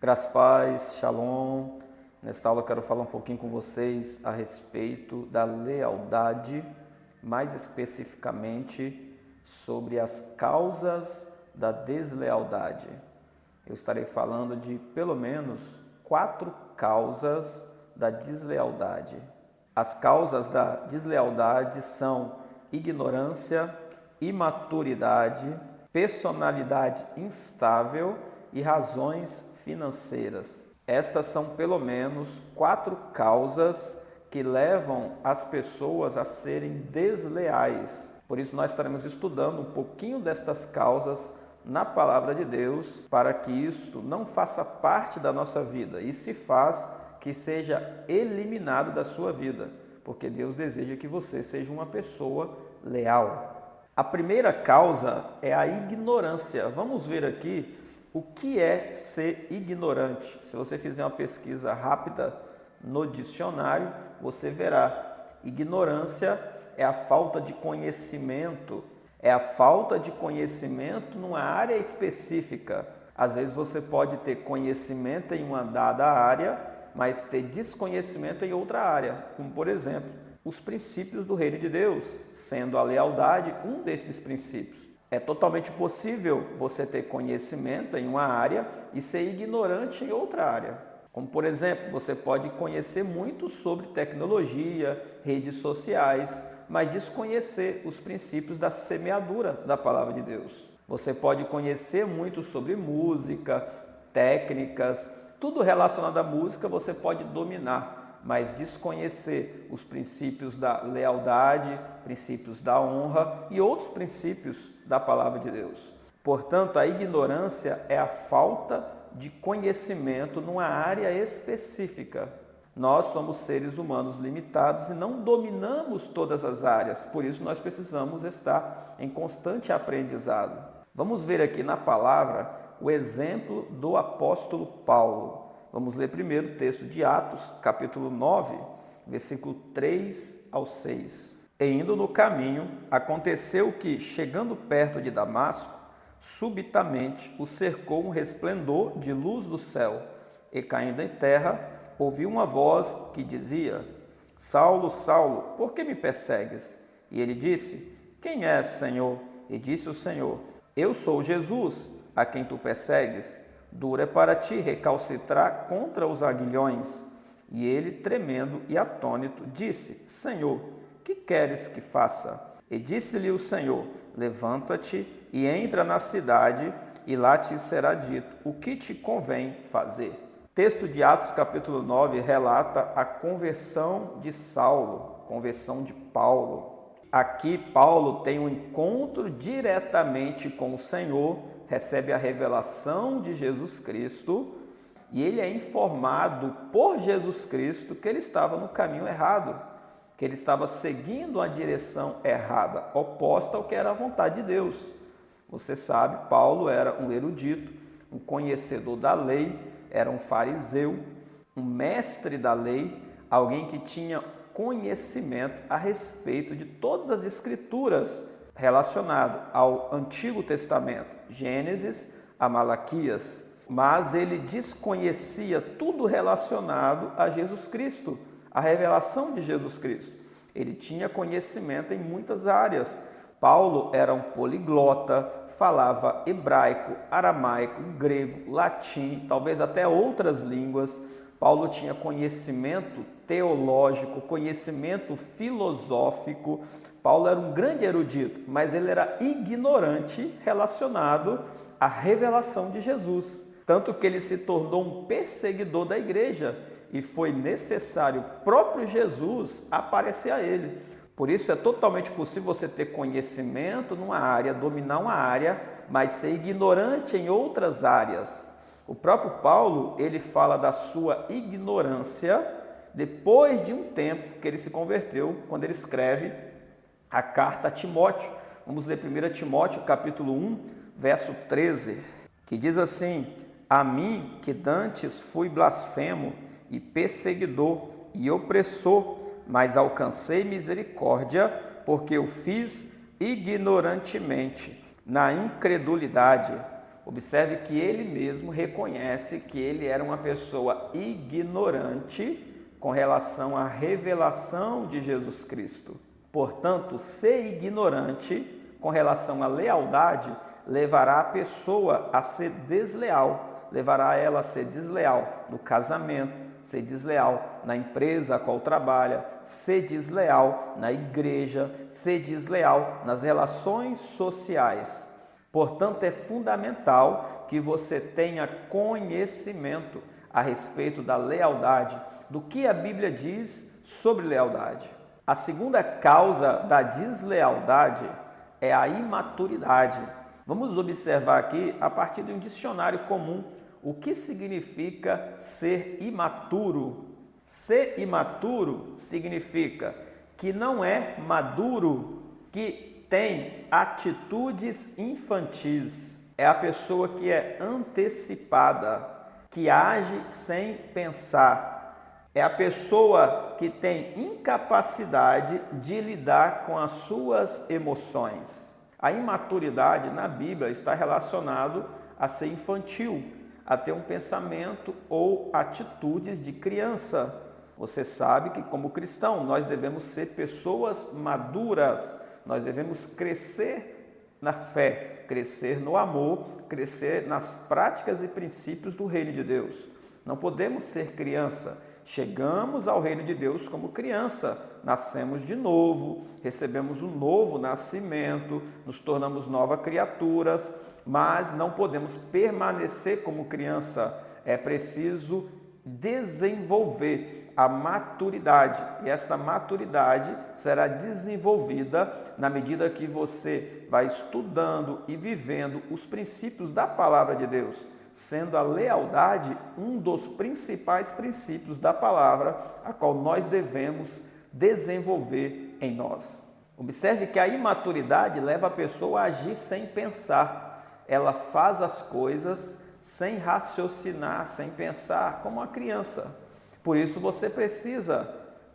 Graças a paz, shalom. Nesta aula eu quero falar um pouquinho com vocês a respeito da lealdade, mais especificamente sobre as causas da deslealdade. Eu estarei falando de pelo menos 4 causas da deslealdade. As causas da deslealdade são ignorância, imaturidade, personalidade instável e razões financeiras. Estas são pelo menos 4 causas que levam as pessoas a serem desleais. Por isso nós estaremos estudando um pouquinho destas causas na palavra de Deus, para que isto não faça parte da nossa vida e se faz que seja eliminado da sua vida, porque Deus deseja que você seja uma pessoa leal. A primeira causa é a ignorância. Vamos ver aqui o que é ser ignorante. Se você fizer uma pesquisa rápida no dicionário, você verá. Ignorância é a falta de conhecimento, é a falta de conhecimento numa área específica. Às vezes você pode ter conhecimento em uma dada área, mas ter desconhecimento em outra área, como por exemplo, os princípios do reino de Deus, sendo a lealdade um desses princípios. É totalmente possível você ter conhecimento em uma área e ser ignorante em outra área. Como, por exemplo, você pode conhecer muito sobre tecnologia, redes sociais, mas desconhecer os princípios da semeadura da palavra de Deus. Você pode conhecer muito sobre música, técnicas, tudo relacionado à música você pode dominar, mas desconhecer os princípios da lealdade, princípios da honra e outros princípios da palavra de Deus. Portanto, a ignorância é a falta de conhecimento numa área específica. Nós somos seres humanos limitados e não dominamos todas as áreas, por isso nós precisamos estar em constante aprendizado. Vamos ver aqui na palavra o exemplo do apóstolo Paulo. Vamos ler primeiro o texto de Atos, capítulo 9, versículo 3 ao 6. E indo no caminho, aconteceu que, chegando perto de Damasco, subitamente o cercou um resplendor de luz do céu, e caindo em terra, ouviu uma voz que dizia: Saulo, Saulo, por que me persegues? E ele disse: Quem és, Senhor? E disse o Senhor: Eu sou Jesus, a quem tu persegues. Duro é para ti recalcitrar contra os aguilhões. E ele, tremendo e atônito, disse: Senhor, que queres que faça? E disse-lhe o Senhor: Levanta-te e entra na cidade, e lá te será dito o que te convém fazer. O texto de Atos capítulo 9 relata a conversão de Saulo, conversão de Paulo. Aqui Paulo tem um encontro diretamente com o Senhor, recebe a revelação de Jesus Cristo e ele é informado por Jesus Cristo que ele estava no caminho errado, que ele estava seguindo a direção errada, oposta ao que era a vontade de Deus. Você sabe, Paulo era um erudito, um conhecedor da lei, era um fariseu, um mestre da lei, alguém que tinha conhecimento a respeito de todas as escrituras relacionado ao Antigo Testamento, Gênesis a Malaquias, mas ele desconhecia tudo relacionado a Jesus Cristo, a revelação de Jesus Cristo. Ele tinha conhecimento em muitas áreas. Paulo era um poliglota, falava hebraico, aramaico, grego, latim, talvez até outras línguas. Paulo tinha conhecimento teológico, conhecimento filosófico. Paulo era um grande erudito, mas ele era ignorante relacionado à revelação de Jesus. Tanto que ele se tornou um perseguidor da igreja e foi necessário o próprio Jesus aparecer a ele. Por isso é totalmente possível você ter conhecimento numa área, dominar uma área, mas ser ignorante em outras áreas. O próprio Paulo, ele fala da sua ignorância depois de um tempo que ele se converteu, quando ele escreve a carta a Timóteo. Vamos ler 1 Timóteo, capítulo 1, verso 13, que diz assim: A mim, que dantes fui blasfemo e perseguidor e opressor, mas alcancei misericórdia, porque eu fiz ignorantemente, na incredulidade. Observe que ele mesmo reconhece que ele era uma pessoa ignorante com relação à revelação de Jesus Cristo. Portanto, ser ignorante com relação à lealdade levará a pessoa a ser desleal, levará ela a ser desleal no casamento, ser desleal na empresa a qual trabalha, ser desleal na igreja, ser desleal nas relações sociais. Portanto, é fundamental que você tenha conhecimento a respeito da lealdade, do que a Bíblia diz sobre lealdade. A segunda causa da deslealdade é a imaturidade. Vamos observar aqui, a partir de um dicionário comum, o que significa ser imaturo. Ser imaturo significa que não é maduro, que tem atitudes infantis. É a pessoa que é antecipada, que age sem pensar. É a pessoa que tem incapacidade de lidar com as suas emoções. A imaturidade na Bíblia está relacionado a ser infantil, a ter um pensamento ou atitudes de criança. Você sabe que, como cristão, nós devemos ser pessoas maduras, nós devemos crescer na fé, crescer no amor, crescer nas práticas e princípios do reino de Deus. Não podemos ser criança. Chegamos ao reino de Deus como criança, nascemos de novo, recebemos um novo nascimento, nos tornamos novas criaturas, mas não podemos permanecer como criança. É preciso desenvolver a maturidade, e esta maturidade será desenvolvida na medida que você vai estudando e vivendo os princípios da palavra de Deus, sendo a lealdade um dos principais princípios da palavra, a qual nós devemos desenvolver em nós. Observe que a imaturidade leva a pessoa a agir sem pensar. Ela faz as coisas sem raciocinar, sem pensar, como uma criança. Por isso você precisa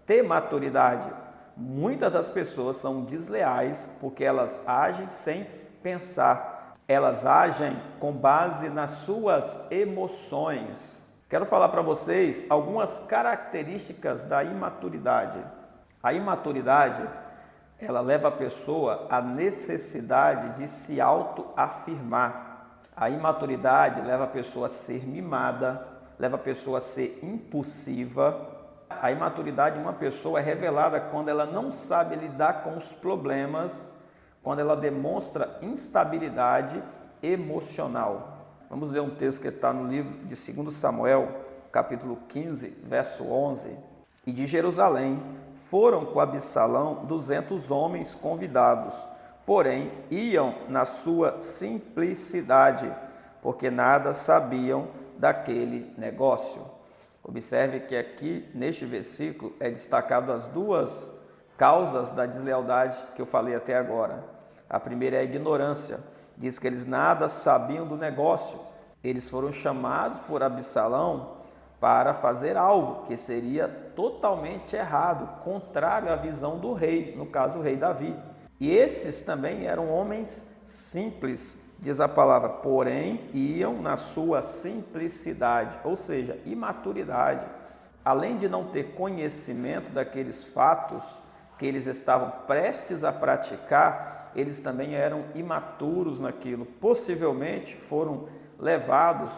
ter maturidade. Muitas das pessoas são desleais porque elas agem sem pensar. Elas agem com base nas suas emoções. Quero falar para vocês algumas características da imaturidade. A imaturidade, ela leva a pessoa à necessidade de se autoafirmar. A imaturidade leva a pessoa a ser mimada, leva a pessoa a ser impulsiva. A imaturidade de uma pessoa é revelada quando ela não sabe lidar com os problemas, quando ela demonstra instabilidade emocional. Vamos ler um texto que está no livro de 2 Samuel, capítulo 15, verso 11. E de Jerusalém foram com Absalão 200 homens convidados, porém iam na sua simplicidade, porque nada sabiam daquele negócio. Observe que aqui neste versículo é destacado as duas causas da deslealdade que eu falei até agora. A primeira é a ignorância. Diz que eles nada sabiam do negócio. Eles foram chamados por Absalão para fazer algo que seria totalmente errado, contrário à visão do rei, no caso o rei Davi. E esses também eram homens simples, diz a palavra, porém iam na sua simplicidade, ou seja, imaturidade. Além de não ter conhecimento daqueles fatos que eles estavam prestes a praticar, eles também eram imaturos naquilo. Possivelmente foram levados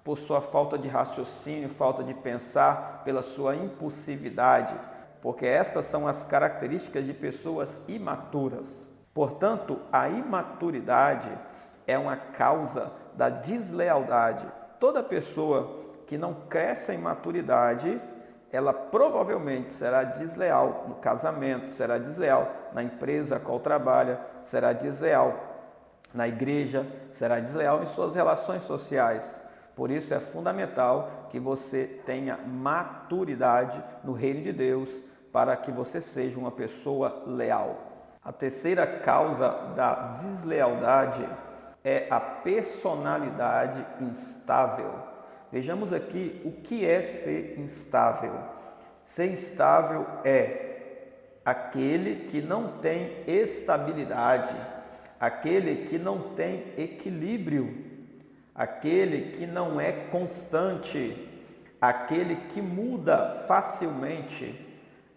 por sua falta de raciocínio, falta de pensar, pela sua impulsividade, porque estas são as características de pessoas imaturas. Portanto, a imaturidade é uma causa da deslealdade. Toda pessoa que não cresce em maturidade, ela provavelmente será desleal no casamento, será desleal na empresa a qual trabalha, será desleal na igreja, será desleal em suas relações sociais. Por isso é fundamental que você tenha maturidade no reino de Deus para que você seja uma pessoa leal. A terceira causa da deslealdade é a personalidade instável. Vejamos aqui o que é ser instável. Ser instável é aquele que não tem estabilidade, aquele que não tem equilíbrio. aquele que não é constante, aquele que muda facilmente,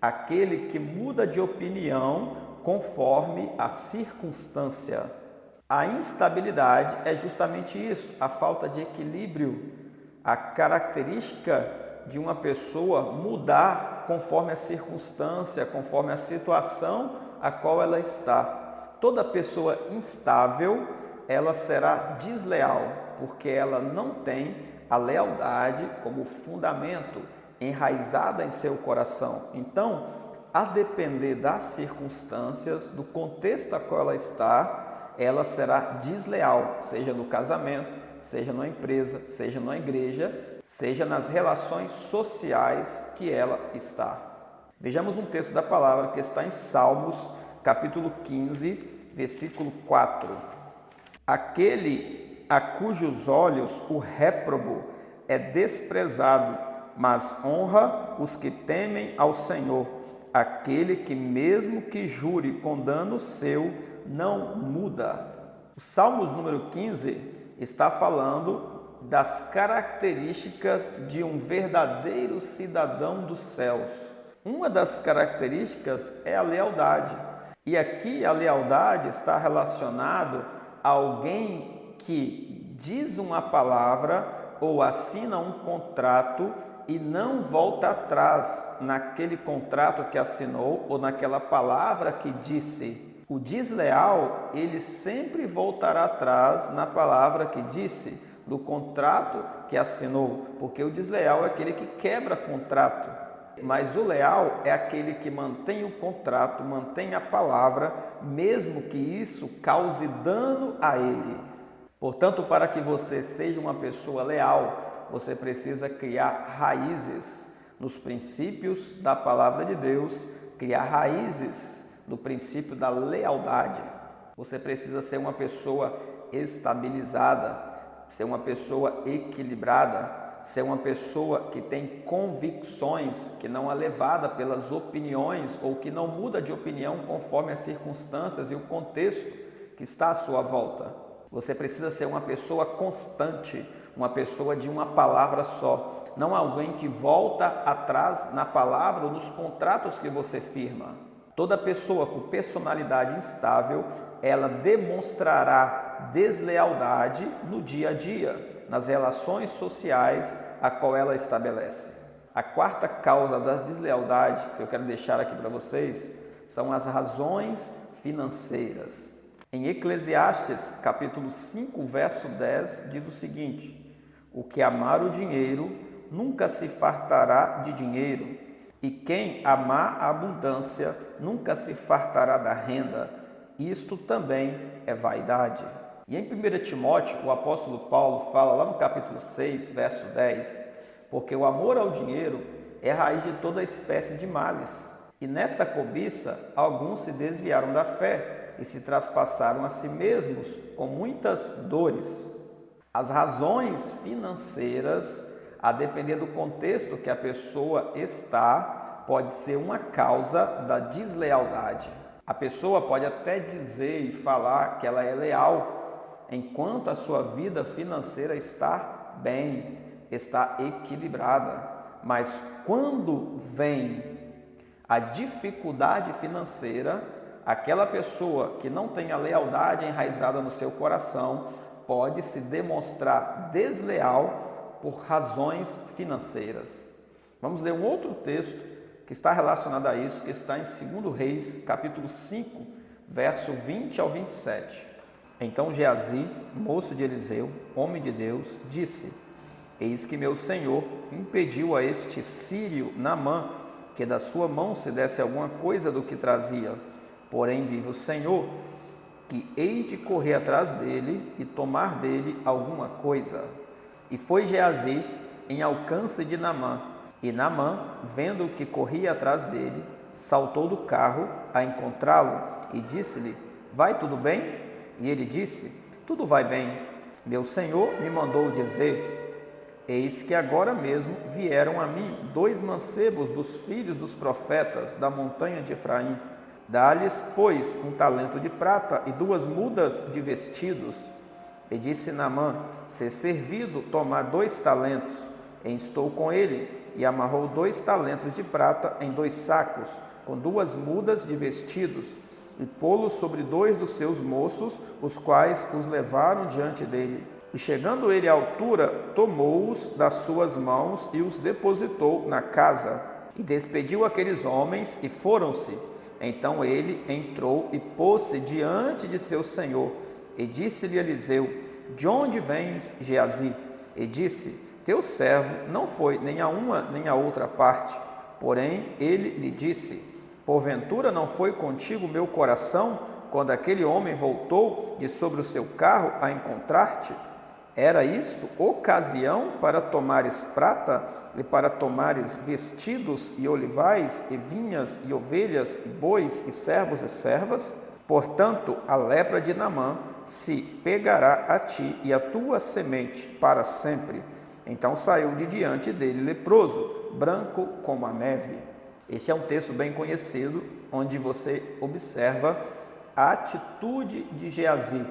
aquele que muda de opinião conforme a circunstância. A instabilidade é justamente isso, a falta de equilíbrio, a característica de uma pessoa mudar conforme a circunstância, conforme a situação a qual ela está. Toda pessoa instável, ela será desleal, porque ela não tem a lealdade como fundamento enraizada em seu coração. Então, a depender das circunstâncias, do contexto a qual ela está, ela será desleal, seja no casamento, seja na empresa, seja na igreja, seja nas relações sociais que ela está. Vejamos um texto da palavra que está em Salmos, capítulo 15, versículo 4. Aquele a cujos olhos o réprobo é desprezado, mas honra os que temem ao Senhor. Aquele que mesmo que jure com dano seu, não muda. O Salmos número 15 está falando das características de um verdadeiro cidadão dos céus. Uma das características é a lealdade. E aqui a lealdade está relacionado a alguém que diz uma palavra ou assina um contrato e não volta atrás naquele contrato que assinou ou naquela palavra que disse. O desleal, ele sempre voltará atrás na palavra que disse, no contrato que assinou, porque o desleal é aquele que quebra contrato, mas o leal é aquele que mantém o contrato, mantém a palavra, mesmo que isso cause dano a ele. Portanto, para que você seja uma pessoa leal, você precisa criar raízes nos princípios da palavra de Deus, criar raízes no princípio da lealdade. Você precisa ser uma pessoa estabilizada, ser uma pessoa equilibrada, ser uma pessoa que tem convicções, que não é levada pelas opiniões ou que não muda de opinião conforme as circunstâncias e o contexto que está à sua volta. Você precisa ser uma pessoa constante, uma pessoa de uma palavra só, não alguém que volta atrás na palavra ou nos contratos que você firma. Toda pessoa com personalidade instável, ela demonstrará deslealdade no dia a dia, nas relações sociais a qual ela estabelece. A quarta causa da deslealdade que eu quero deixar aqui para vocês são as razões financeiras. Em Eclesiastes, capítulo 5, verso 10, diz o seguinte: o que amar o dinheiro nunca se fartará de dinheiro, e quem amar a abundância nunca se fartará da renda. Isto também é vaidade. E em 1 Timóteo, o apóstolo Paulo fala lá no capítulo 6, verso 10, porque o amor ao dinheiro é a raiz de toda espécie de males. E nesta cobiça, alguns se desviaram da fé e se traspassaram a si mesmos com muitas dores. As razões financeiras, a depender do contexto que a pessoa está, pode ser uma causa da deslealdade. A pessoa pode até dizer e falar que ela é leal, enquanto a sua vida financeira está bem, está equilibrada. Mas quando vem a dificuldade financeira, aquela pessoa que não tem a lealdade enraizada no seu coração pode se demonstrar desleal por razões financeiras. Vamos ler um outro texto que está relacionado a isso, que está em 2 Reis, capítulo 5, verso 20 ao 27. Então Geazi, moço de Eliseu, homem de Deus, disse: eis que meu senhor impediu a este sírio Naamã que da sua mão se desse alguma coisa do que trazia. Porém vive o Senhor, que hei de correr atrás dele e tomar dele alguma coisa. E foi Geazi em alcance de Naamã. E Naamã, vendo que corria atrás dele, saltou do carro a encontrá-lo e disse-lhe: vai tudo bem? E ele disse: tudo vai bem. Meu senhor me mandou dizer: eis que agora mesmo vieram a mim 2 mancebos dos filhos dos profetas da montanha de Efraim. Dá-lhes, pois, 1 talento de prata e 2 mudas de vestidos. E disse Naamã: se servido tomar 2 talentos, estou com ele. E amarrou 2 talentos de prata em 2 sacos, com 2 mudas de vestidos, e pô-los sobre 2 dos seus moços, os quais os levaram diante dele. E chegando ele à altura, tomou-os das suas mãos e os depositou na casa. E despediu aqueles homens e foram-se. Então ele entrou e pôs-se diante de seu senhor. E disse-lhe Eliseu: de onde vens, Geazi? E disse: teu servo não foi nem a uma nem a outra parte. Porém ele lhe disse: porventura não foi contigo meu coração, quando aquele homem voltou de sobre o seu carro a encontrar-te? Era isto ocasião para tomares prata, e para tomares vestidos, e olivais, e vinhas, e ovelhas, e bois, e servos e servas? Portanto, a lepra de Naamã se pegará a ti e a tua semente para sempre. Então saiu de diante dele leproso, branco como a neve. Este é um texto bem conhecido, onde você observa a atitude de Geazi.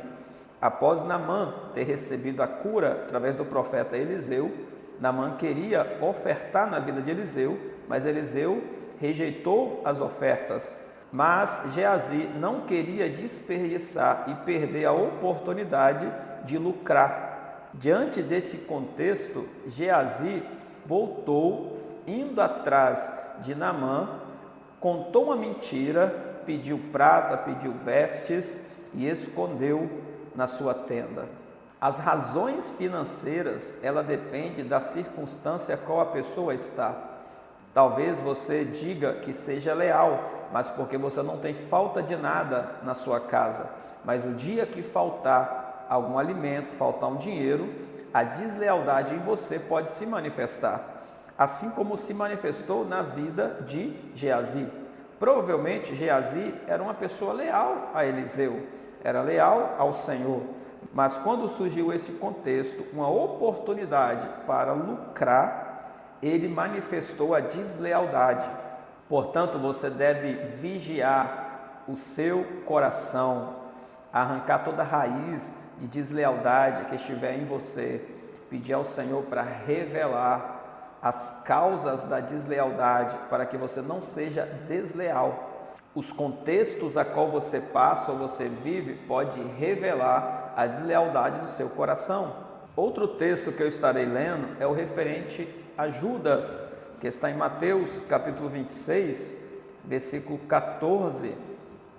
Após Naamã ter recebido a cura através do profeta Eliseu, Naamã queria ofertar na vida de Eliseu, mas Eliseu rejeitou as ofertas. Mas Geazi não queria desperdiçar e perder a oportunidade de lucrar. Diante deste contexto, Geazi voltou, indo atrás de Naamã, contou uma mentira, pediu prata, pediu vestes e escondeu na sua tenda. As razões financeiras, ela depende da circunstância a qual a pessoa está. Talvez você diga que seja leal, mas porque você não tem falta de nada na sua casa. Mas o dia que faltar algum alimento, faltar um dinheiro, a deslealdade em você pode se manifestar. Assim como se manifestou na vida de Geazi. Provavelmente Geazi era uma pessoa leal a Eliseu, era leal ao Senhor. Mas quando surgiu esse contexto, uma oportunidade para lucrar, ele manifestou a deslealdade. Portanto, você deve vigiar o seu coração, arrancar toda a raiz de deslealdade que estiver em você, pedir ao Senhor para revelar as causas da deslealdade, para que você não seja desleal. Os contextos a qual você passa ou você vive pode revelar a deslealdade no seu coração. Outro texto que eu estarei lendo é o referente a Judas, que está em Mateus capítulo 26, versículo 14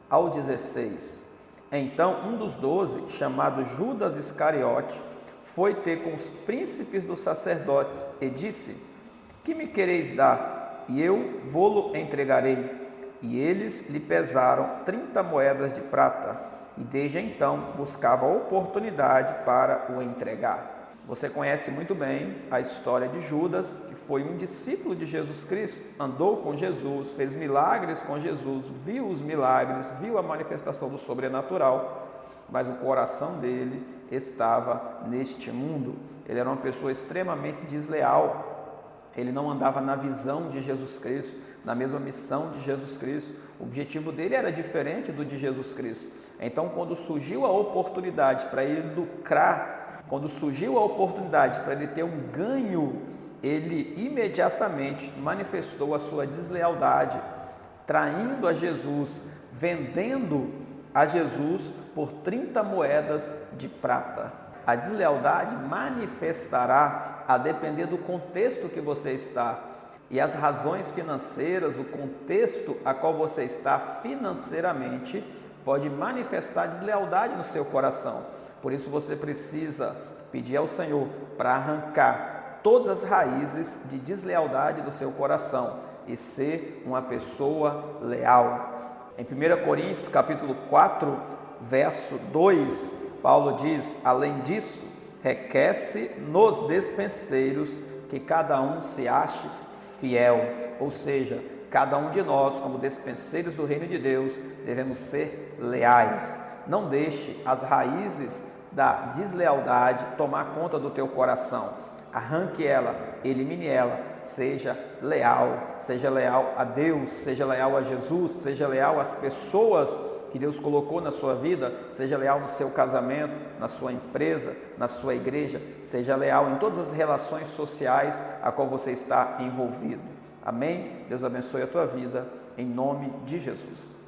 ao 16. Então um dos 12, chamado Judas Iscariote, foi ter com os príncipes dos sacerdotes e disse: que me quereis dar? E eu vô-lo entregarei. E eles lhe pesaram 30 moedas de prata, e desde então buscava oportunidade para o entregar. Você conhece muito bem a história de Judas, que foi um discípulo de Jesus Cristo, andou com Jesus, fez milagres com Jesus, viu os milagres, viu a manifestação do sobrenatural, mas o coração dele estava neste mundo. Ele era uma pessoa extremamente desleal. Ele não andava na visão de Jesus Cristo, na mesma missão de Jesus Cristo. O objetivo dele era diferente do de Jesus Cristo. Então, quando surgiu a oportunidade para ele lucrar, quando surgiu a oportunidade para ele ter um ganho, ele imediatamente manifestou a sua deslealdade, traindo a Jesus, vendendo a Jesus por 30 moedas de prata. A deslealdade manifestará a depender do contexto que você está. E as razões financeiras, o contexto a qual você está financeiramente, pode manifestar deslealdade no seu coração. Por isso você precisa pedir ao Senhor para arrancar todas as raízes de deslealdade do seu coração e ser uma pessoa leal. Em 1 Coríntios capítulo 4, verso 2, Paulo diz: além disso, requer-se nos despenseiros que cada um se ache fiel. Ou seja, cada um de nós, como despenseiros do reino de Deus, devemos ser leais. Não deixe as raízes da deslealdade tomar conta do teu coração. arranque ela, elimine ela, seja leal a Deus, seja leal a Jesus, seja leal às pessoas que Deus colocou na sua vida, seja leal no seu casamento, na sua empresa, na sua igreja, seja leal em todas as relações sociais a qual você está envolvido. Amém? Deus abençoe a tua vida, em nome de Jesus.